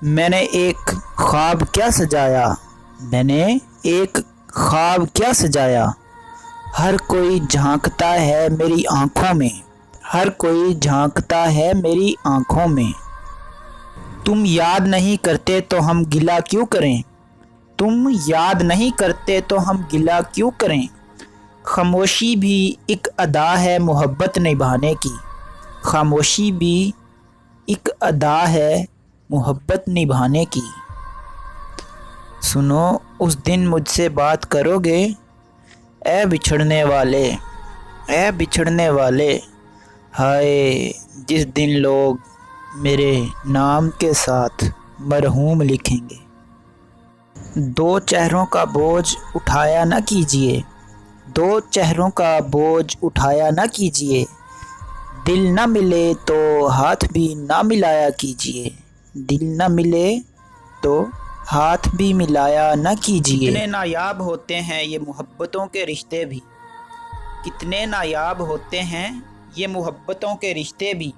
میں نے ایک خواب کیا سجایا، میں نے ایک خواب کیا سجایا، ہر کوئی جھانکتا ہے میری آنکھوں میں، ہر کوئی جھانکتا ہے میری آنکھوں میں۔ تم یاد نہیں کرتے تو ہم گلہ کیوں کریں، تم یاد نہیں کرتے تو ہم گلہ کیوں کریں۔ خاموشی بھی ایک ادا ہے محبت نبھانے کی، خاموشی بھی ایک ادا ہے محبت نبھانے کی۔ سنو اس دن مجھ سے بات کرو گے، اے بچھڑنے والے، اے بچھڑنے والے۔ ہائے جس دن لوگ میرے نام کے ساتھ مرحوم لکھیں گے۔ دو چہروں کا بوجھ اٹھایا نہ کیجیے، دو چہروں کا بوجھ اٹھایا نہ کیجیے، دل نہ ملے تو ہاتھ بھی نہ ملایا کیجیے، دل نہ ملے تو ہاتھ بھی ملایا نہ کیجیے۔ کتنے نایاب ہوتے ہیں یہ محبتوں کے رشتے بھی، کتنے نایاب ہوتے ہیں یہ محبتوں کے رشتے بھی،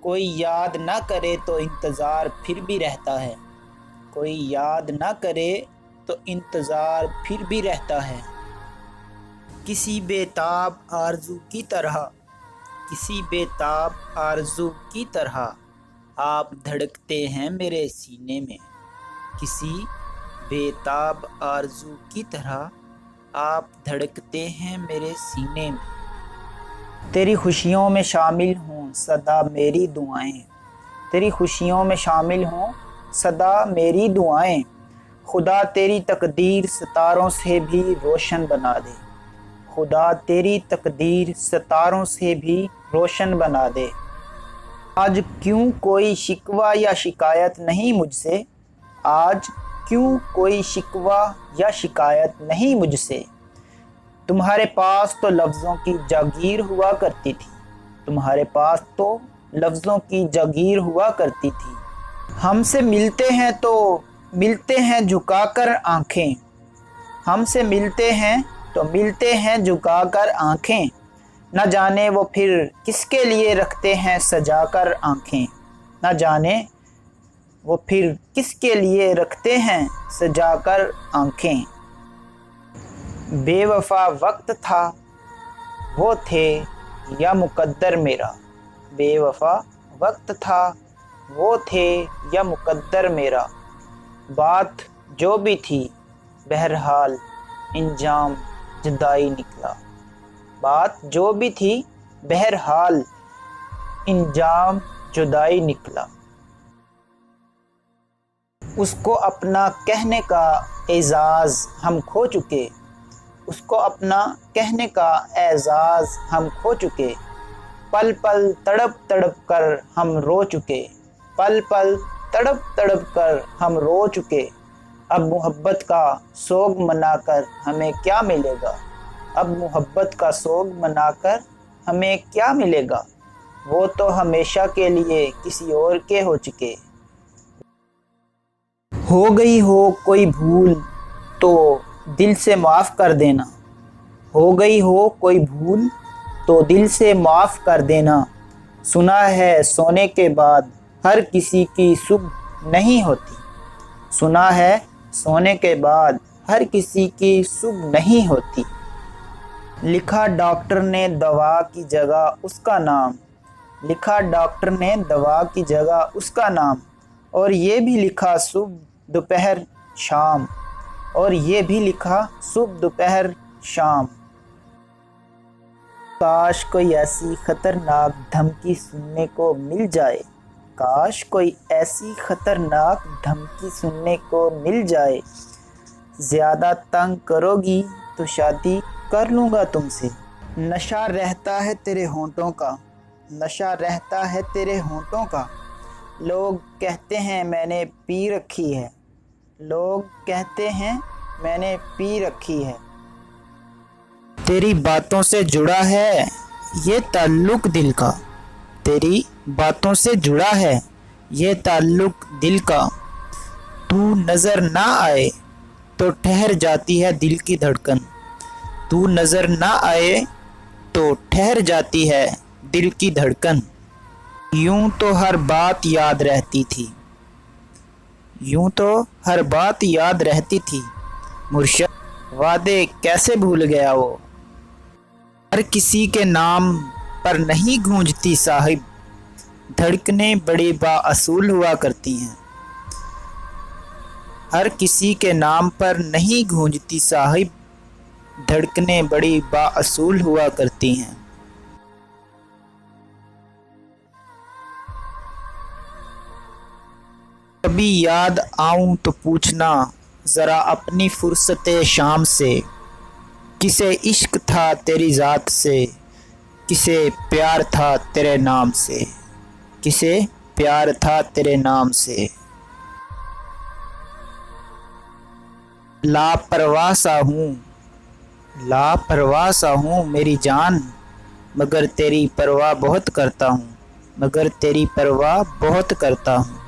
کوئی یاد نہ کرے تو انتظار پھر بھی رہتا ہے، کوئی یاد نہ کرے تو انتظار پھر بھی رہتا ہے۔ کسی بے تاب آرزو کی طرح، کسی بے تاب آرزو کی طرح آپ دھڑکتے ہیں میرے سینے میں، کسی بے تاب آرزو کی طرح آپ دھڑکتے ہیں میرے سینے میں۔ تیری خوشیوں میں شامل ہوں سدا میری دعائیں، تیری خوشیوں میں شامل ہوں سدا میری دعائیں، خدا تیری تقدیر ستاروں سے بھی روشن بنا دے، خدا تیری تقدیر ستاروں سے بھی روشن بنا دے۔ آج کیوں کوئی شکوہ یا شکایت نہیں مجھ سے، آج کیوں کوئی شکوہ یا شکایت نہیں مجھ سے۔ تمہارے پاس تو لفظوں کی جاگیر ہوا کرتی تھی، تمہارے پاس تو لفظوں کی جاگیر ہوا کرتی تھی۔ ہم سے ملتے ہیں تو ملتے ہیں جھکا کر آنکھیں، ہم سے ملتے ہیں تو ملتے ہیں جھکا کر آنکھیں، نہ جانے وہ پھر کس کے لیے رکھتے ہیں سجا کر آنکھیں، نہ جانے وہ پھر کس کے لیے رکھتے ہیں سجا کر آنکھیں۔ بے وفا وقت تھا وہ تھے یا مقدر میرا، بے وفا وقت تھا وہ تھے یا مقدر میرا، بات جو بھی تھی بہرحال انجام جدائی نکلا، بات جو بھی تھی بہرحال انجام جدائی نکلا۔ اس کو اپنا کہنے کا اعزاز ہم کھو چکے، اس کو اپنا کہنے کا اعزاز ہم کھو چکے، پل پل تڑپ تڑپ کر ہم رو چکے، پل پل تڑپ تڑپ کر ہم رو چکے۔ اب محبت کا سوگ منا کر ہمیں کیا ملے گا، اب محبت کا سوگ منا کر ہمیں کیا ملے گا، وہ تو ہمیشہ کے لیے کسی اور کے ہو چکے۔ ہو گئی ہو کوئی بھول تو دل سے معاف کر دینا، ہو گئی ہو کوئی بھول تو دل سے معاف کر دینا، سنا ہے سونے کے بعد ہر کسی کی صبح نہیں ہوتی، سنا ہے سونے کے بعد ہر کسی کی صبح نہیں ہوتی۔ لکھا ڈاکٹر نے دوا کی جگہ اس کا نام، لکھا ڈاکٹر نے دوا کی جگہ اس کا نام، اور یہ بھی لکھا صبح دوپہر شام، اور یہ بھی لکھا صبح دوپہر شام۔ کاش کوئی ایسی خطرناک دھمکی سننے کو مل جائے، کاش کوئی ایسی خطرناک دھمکی سننے کو مل جائے، زیادہ تنگ کرو گی تو شادی کر لوں گا تم سے۔ نشہ رہتا ہے تیرے ہونٹوں کا، نشہ رہتا ہے تیرے ہونٹوں کا، لوگ کہتے ہیں میں نے پی رکھی ہے، لوگ کہتے ہیں میں نے پی رکھی ہے۔ تیری باتوں سے جڑا ہے یہ تعلق دل کا، تیری باتوں سے جڑا ہے یہ تعلق دل کا، تو نظر نہ آئے تو ٹھہر جاتی ہے دل کی دھڑکن، تو نظر نہ آئے تو ٹھہر جاتی ہے دل کی دھڑکن۔ یوں تو ہر بات یاد رہتی تھی، یوں تو ہر بات یاد رہتی تھی مرشد، وعدے کیسے بھول گیا وہ۔ ہر کسی کے نام پر نہیں گونجتی صاحب، دھڑکنیں بڑی با اصول ہوا کرتی ہیں۔ ہر کسی کے نام پر نہیں گونجتی صاحب، دھڑکنیں بڑی با اصول ہوا کرتی ہیں۔ کبھی یاد آؤں تو پوچھنا ذرا اپنی فرصت شام سے، کسے عشق تھا تیری ذات سے، کسے پیار تھا تیرے نام سے، کسے پیار تھا تیرے نام سے۔ لاپرواہ سا ہوں، لاپرواہ سا ہوں میری جان، مگر تیری پرواہ بہت کرتا ہوں، مگر تیری پرواہ بہت کرتا ہوں۔